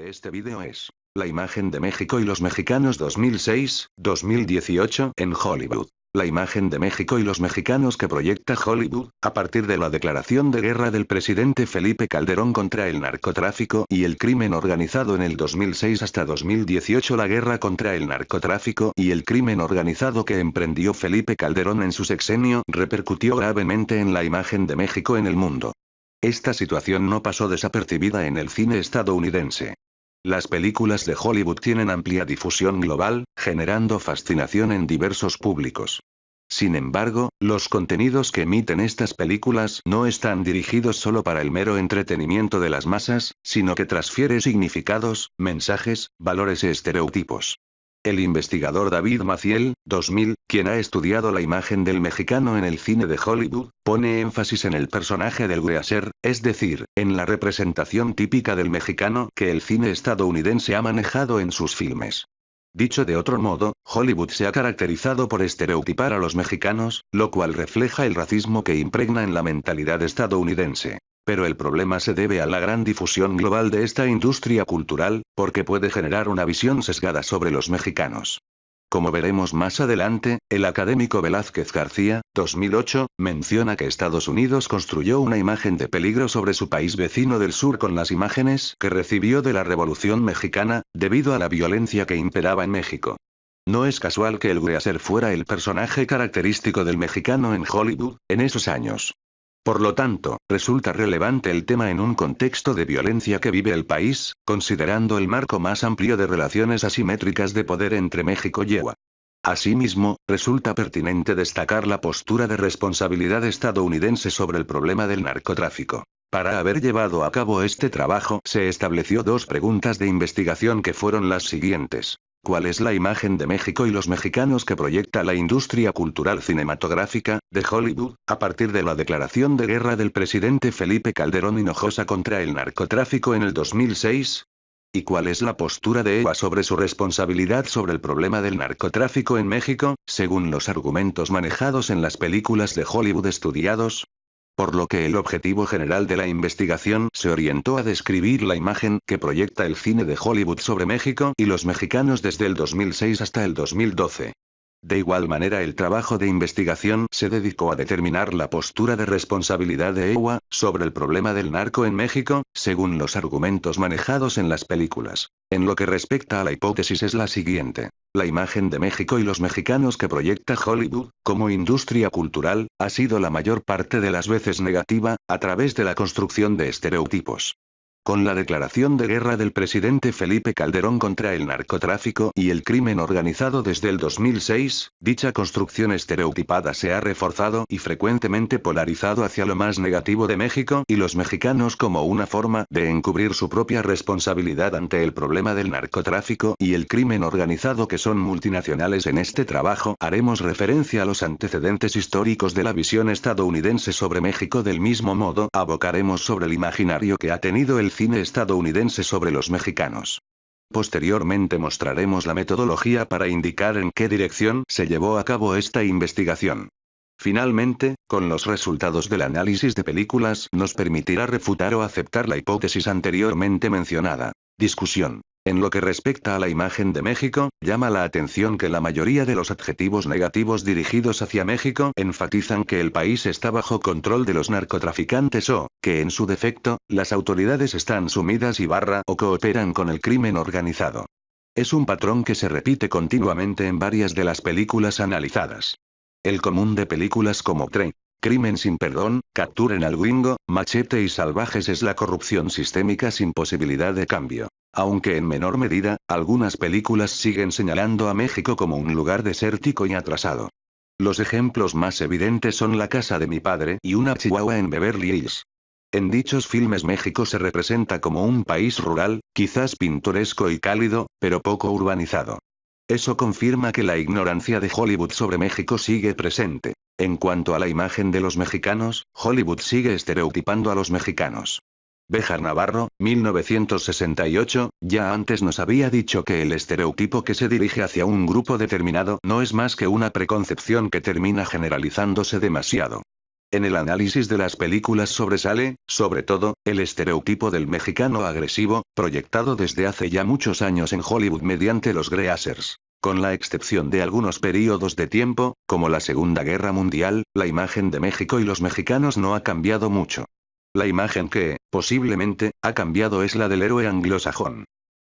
de este vídeo es la imagen de México y los mexicanos 2006-2018 en Hollywood. La imagen de México y los mexicanos que proyecta Hollywood, a partir de la declaración de guerra del presidente Felipe Calderón contra el narcotráfico y el crimen organizado en el 2006 hasta 2018. La guerra contra el narcotráfico y el crimen organizado que emprendió Felipe Calderón en su sexenio repercutió gravemente en la imagen de México en el mundo. Esta situación no pasó desapercibida en el cine estadounidense. Las películas de Hollywood tienen amplia difusión global, generando fascinación en diversos públicos. Sin embargo, los contenidos que emiten estas películas no están dirigidos solo para el mero entretenimiento de las masas, sino que transfiere significados, mensajes, valores y estereotipos. El investigador David Maciel, 2000, quien ha estudiado la imagen del mexicano en el cine de Hollywood, pone énfasis en el personaje del greaser, es decir, en la representación típica del mexicano que el cine estadounidense ha manejado en sus filmes. Dicho de otro modo, Hollywood se ha caracterizado por estereotipar a los mexicanos, lo cual refleja el racismo que impregna en la mentalidad estadounidense. Pero el problema se debe a la gran difusión global de esta industria cultural, porque puede generar una visión sesgada sobre los mexicanos. Como veremos más adelante, el académico Velázquez García, 2008, menciona que Estados Unidos construyó una imagen de peligro sobre su país vecino del sur con las imágenes que recibió de la Revolución Mexicana, debido a la violencia que imperaba en México. No es casual que el greaser fuera el personaje característico del mexicano en Hollywood, en esos años. Por lo tanto, resulta relevante el tema en un contexto de violencia que vive el país, considerando el marco más amplio de relaciones asimétricas de poder entre México y EUA. Asimismo, resulta pertinente destacar la postura de responsabilidad estadounidense sobre el problema del narcotráfico. Para haber llevado a cabo este trabajo, se estableció dos preguntas de investigación que fueron las siguientes. ¿Cuál es la imagen de México y los mexicanos que proyecta la industria cultural cinematográfica de Hollywood, a partir de la declaración de guerra del presidente Felipe Calderón Hinojosa contra el narcotráfico en el 2006? ¿Y cuál es la postura de EUA sobre su responsabilidad sobre el problema del narcotráfico en México, según los argumentos manejados en las películas de Hollywood estudiados? Por lo que el objetivo general de la investigación se orientó a describir la imagen que proyecta el cine de Hollywood sobre México y los mexicanos desde el 2006 hasta el 2012. De igual manera, el trabajo de investigación se dedicó a determinar la postura de responsabilidad de EUA sobre el problema del narco en México, según los argumentos manejados en las películas. En lo que respecta a la hipótesis es la siguiente. La imagen de México y los mexicanos que proyecta Hollywood, como industria cultural, ha sido la mayor parte de las veces negativa, a través de la construcción de estereotipos. Con la declaración de guerra del presidente Felipe Calderón contra el narcotráfico y el crimen organizado desde el 2006, dicha construcción estereotipada se ha reforzado y frecuentemente polarizado hacia lo más negativo de México y los mexicanos como una forma de encubrir su propia responsabilidad ante el problema del narcotráfico y el crimen organizado que son multinacionales. En este trabajo haremos referencia a los antecedentes históricos de la visión estadounidense sobre México. Del mismo modo, abocaremos sobre el imaginario que ha tenido el cine estadounidense sobre los mexicanos. Posteriormente mostraremos la metodología para indicar en qué dirección se llevó a cabo esta investigación. Finalmente, con los resultados del análisis de películas nos permitirá refutar o aceptar la hipótesis anteriormente mencionada. Discusión. En lo que respecta a la imagen de México, llama la atención que la mayoría de los adjetivos negativos dirigidos hacia México enfatizan que el país está bajo control de los narcotraficantes o, que en su defecto, las autoridades están sumidas o cooperan con el crimen organizado. Es un patrón que se repite continuamente en varias de las películas analizadas. El común de películas como Crimen sin perdón, Capturen al gringo, Machete y Salvajes es la corrupción sistémica sin posibilidad de cambio. Aunque en menor medida, algunas películas siguen señalando a México como un lugar desértico y atrasado. Los ejemplos más evidentes son La casa de mi padre y Una chihuahua en Beverly Hills. En dichos filmes México se representa como un país rural, quizás pintoresco y cálido, pero poco urbanizado. Eso confirma que la ignorancia de Hollywood sobre México sigue presente. En cuanto a la imagen de los mexicanos, Hollywood sigue estereotipando a los mexicanos. Béjar Navarro, 1968, ya antes nos había dicho que el estereotipo que se dirige hacia un grupo determinado no es más que una preconcepción que termina generalizándose demasiado. En el análisis de las películas sobresale, sobre todo, el estereotipo del mexicano agresivo, proyectado desde hace ya muchos años en Hollywood mediante los greasers. Con la excepción de algunos períodos de tiempo, como la Segunda Guerra Mundial, la imagen de México y los mexicanos no ha cambiado mucho. La imagen que, posiblemente, ha cambiado es la del héroe anglosajón.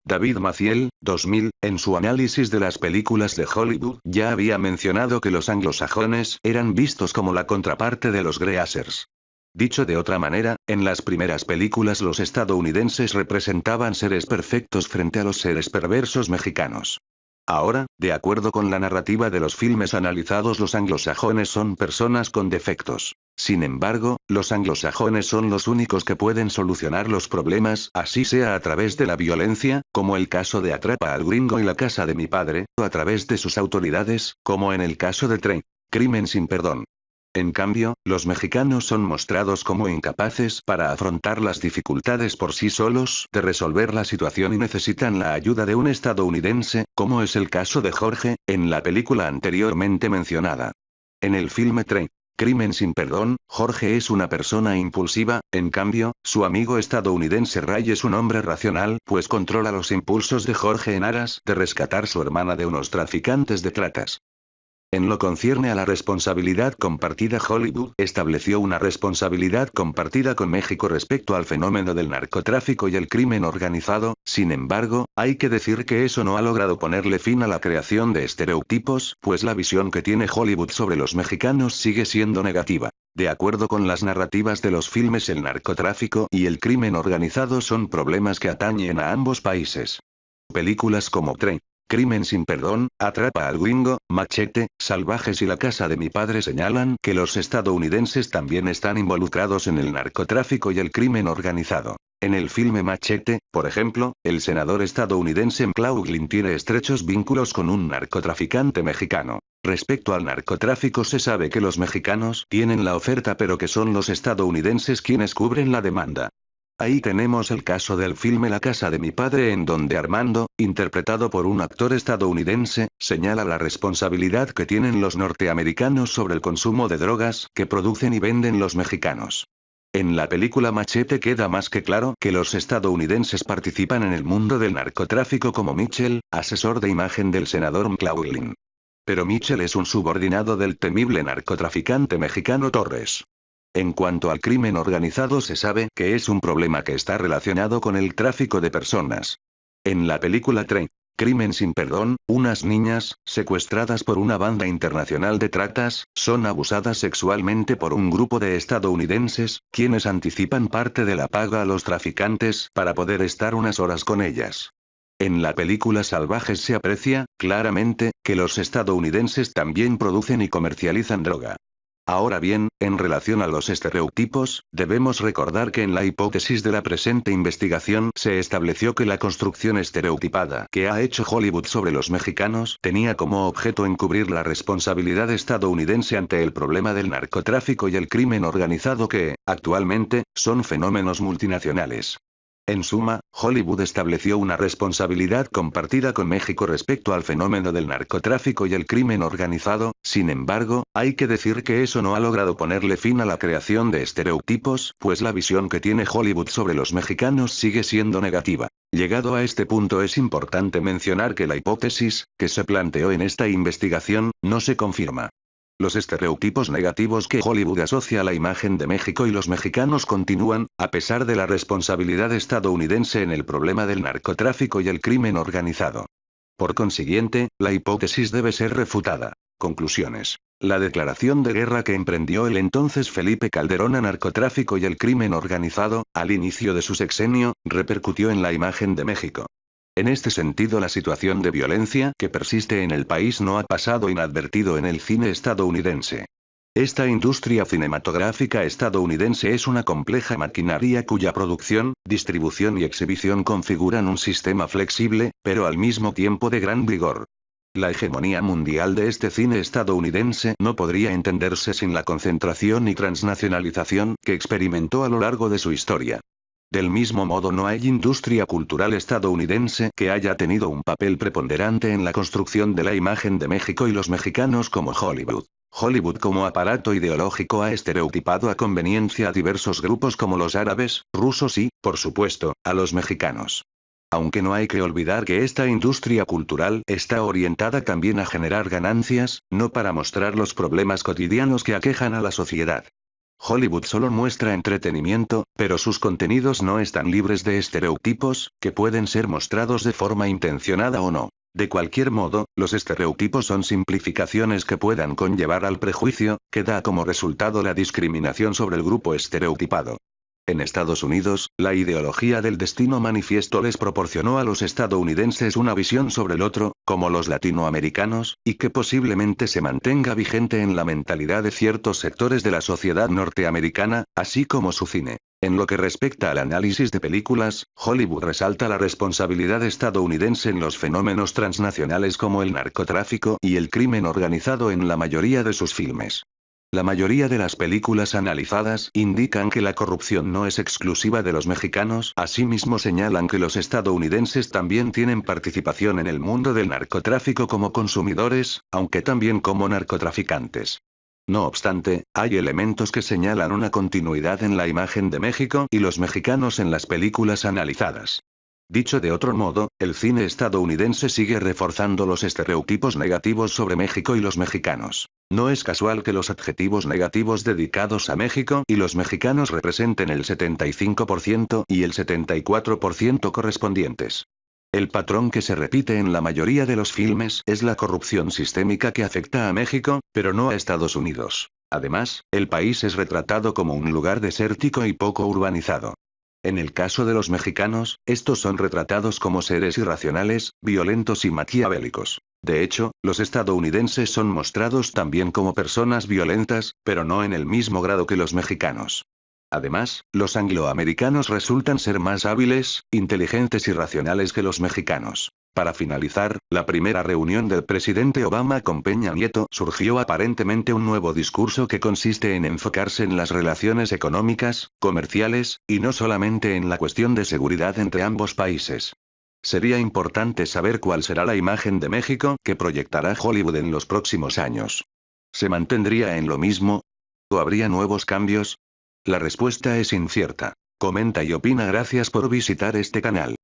David Maciel, 2000, en su análisis de las películas de Hollywood, ya había mencionado que los anglosajones eran vistos como la contraparte de los greasers. Dicho de otra manera, en las primeras películas los estadounidenses representaban seres perfectos frente a los seres perversos mexicanos. Ahora, de acuerdo con la narrativa de los filmes analizados, los anglosajones son personas con defectos. Sin embargo, los anglosajones son los únicos que pueden solucionar los problemas, así sea a través de la violencia, como el caso de Atrapa al Gringo y La Casa de mi Padre, o a través de sus autoridades, como en el caso de Crimen sin perdón. En cambio, los mexicanos son mostrados como incapaces para afrontar las dificultades por sí solos, de resolver la situación y necesitan la ayuda de un estadounidense, como es el caso de Jorge, en la película anteriormente mencionada. En el filme Crimen sin perdón, Jorge es una persona impulsiva, en cambio, su amigo estadounidense Ray es un hombre racional, pues controla los impulsos de Jorge en aras de rescatar su hermana de unos traficantes de tratas. En lo concierne a la responsabilidad compartida, Hollywood estableció una responsabilidad compartida con México respecto al fenómeno del narcotráfico y el crimen organizado. Sin embargo, hay que decir que eso no ha logrado ponerle fin a la creación de estereotipos, pues la visión que tiene Hollywood sobre los mexicanos sigue siendo negativa. De acuerdo con las narrativas de los filmes, el narcotráfico y el crimen organizado son problemas que atañen a ambos países. Películas como Crimen sin perdón, Atrapa al Gringo, Machete, Salvajes y La Casa de mi Padre señalan que los estadounidenses también están involucrados en el narcotráfico y el crimen organizado. En el filme Machete, por ejemplo, el senador estadounidense McLaughlin tiene estrechos vínculos con un narcotraficante mexicano. Respecto al narcotráfico, se sabe que los mexicanos tienen la oferta pero que son los estadounidenses quienes cubren la demanda. Ahí tenemos el caso del filme La Casa de mi Padre, en donde Armando, interpretado por un actor estadounidense, señala la responsabilidad que tienen los norteamericanos sobre el consumo de drogas que producen y venden los mexicanos. En la película Machete queda más que claro que los estadounidenses participan en el mundo del narcotráfico como Mitchell, asesor de imagen del senador McLaughlin. Pero Mitchell es un subordinado del temible narcotraficante mexicano Torres. En cuanto al crimen organizado, se sabe que es un problema que está relacionado con el tráfico de personas. En la película Crimen sin perdón, unas niñas, secuestradas por una banda internacional de tratas, son abusadas sexualmente por un grupo de estadounidenses, quienes anticipan parte de la paga a los traficantes para poder estar unas horas con ellas. En la película Salvajes se aprecia, claramente, que los estadounidenses también producen y comercializan droga. Ahora bien, en relación a los estereotipos, debemos recordar que en la hipótesis de la presente investigación se estableció que la construcción estereotipada que ha hecho Hollywood sobre los mexicanos tenía como objeto encubrir la responsabilidad estadounidense ante el problema del narcotráfico y el crimen organizado que, actualmente, son fenómenos multinacionales. En suma, Hollywood estableció una responsabilidad compartida con México respecto al fenómeno del narcotráfico y el crimen organizado. Sin embargo, hay que decir que eso no ha logrado ponerle fin a la creación de estereotipos, pues la visión que tiene Hollywood sobre los mexicanos sigue siendo negativa. Llegado a este punto, es importante mencionar que la hipótesis que se planteó en esta investigación no se confirma. Los estereotipos negativos que Hollywood asocia a la imagen de México y los mexicanos continúan, a pesar de la responsabilidad estadounidense en el problema del narcotráfico y el crimen organizado. Por consiguiente, la hipótesis debe ser refutada. Conclusiones. La declaración de guerra que emprendió el entonces Felipe Calderón a narcotráfico y el crimen organizado, al inicio de su sexenio, repercutió en la imagen de México. En este sentido, la situación de violencia que persiste en el país no ha pasado inadvertido en el cine estadounidense. Esta industria cinematográfica estadounidense es una compleja maquinaria cuya producción, distribución y exhibición configuran un sistema flexible, pero al mismo tiempo de gran vigor. La hegemonía mundial de este cine estadounidense no podría entenderse sin la concentración y transnacionalización que experimentó a lo largo de su historia. Del mismo modo, no hay industria cultural estadounidense que haya tenido un papel preponderante en la construcción de la imagen de México y los mexicanos como Hollywood. Hollywood como aparato ideológico ha estereotipado a conveniencia a diversos grupos como los árabes, rusos y, por supuesto, a los mexicanos. Aunque no hay que olvidar que esta industria cultural está orientada también a generar ganancias, no para mostrar los problemas cotidianos que aquejan a la sociedad. Hollywood solo muestra entretenimiento, pero sus contenidos no están libres de estereotipos, que pueden ser mostrados de forma intencionada o no. De cualquier modo, los estereotipos son simplificaciones que puedan conllevar al prejuicio, que da como resultado la discriminación sobre el grupo estereotipado. En Estados Unidos, la ideología del destino manifiesto les proporcionó a los estadounidenses una visión sobre el otro, como los latinoamericanos, y que posiblemente se mantenga vigente en la mentalidad de ciertos sectores de la sociedad norteamericana, así como su cine. En lo que respecta al análisis de películas, Hollywood resalta la responsabilidad estadounidense en los fenómenos transnacionales como el narcotráfico y el crimen organizado en la mayoría de sus filmes. La mayoría de las películas analizadas indican que la corrupción no es exclusiva de los mexicanos, asimismo señalan que los estadounidenses también tienen participación en el mundo del narcotráfico como consumidores, aunque también como narcotraficantes. No obstante, hay elementos que señalan una continuidad en la imagen de México y los mexicanos en las películas analizadas. Dicho de otro modo, el cine estadounidense sigue reforzando los estereotipos negativos sobre México y los mexicanos. No es casual que los adjetivos negativos dedicados a México y los mexicanos representen el 75% y el 74% correspondientes. El patrón que se repite en la mayoría de los filmes es la corrupción sistémica que afecta a México, pero no a Estados Unidos. Además, el país es retratado como un lugar desértico y poco urbanizado. En el caso de los mexicanos, estos son retratados como seres irracionales, violentos y maquiavélicos. De hecho, los estadounidenses son mostrados también como personas violentas, pero no en el mismo grado que los mexicanos. Además, los angloamericanos resultan ser más hábiles, inteligentes y racionales que los mexicanos. Para finalizar, la primera reunión del presidente Obama con Peña Nieto surgió aparentemente un nuevo discurso que consiste en enfocarse en las relaciones económicas, comerciales, y no solamente en la cuestión de seguridad entre ambos países. Sería importante saber cuál será la imagen de México que proyectará Hollywood en los próximos años. ¿Se mantendría en lo mismo? ¿O habría nuevos cambios? La respuesta es incierta. Comenta y opina. Gracias por visitar este canal.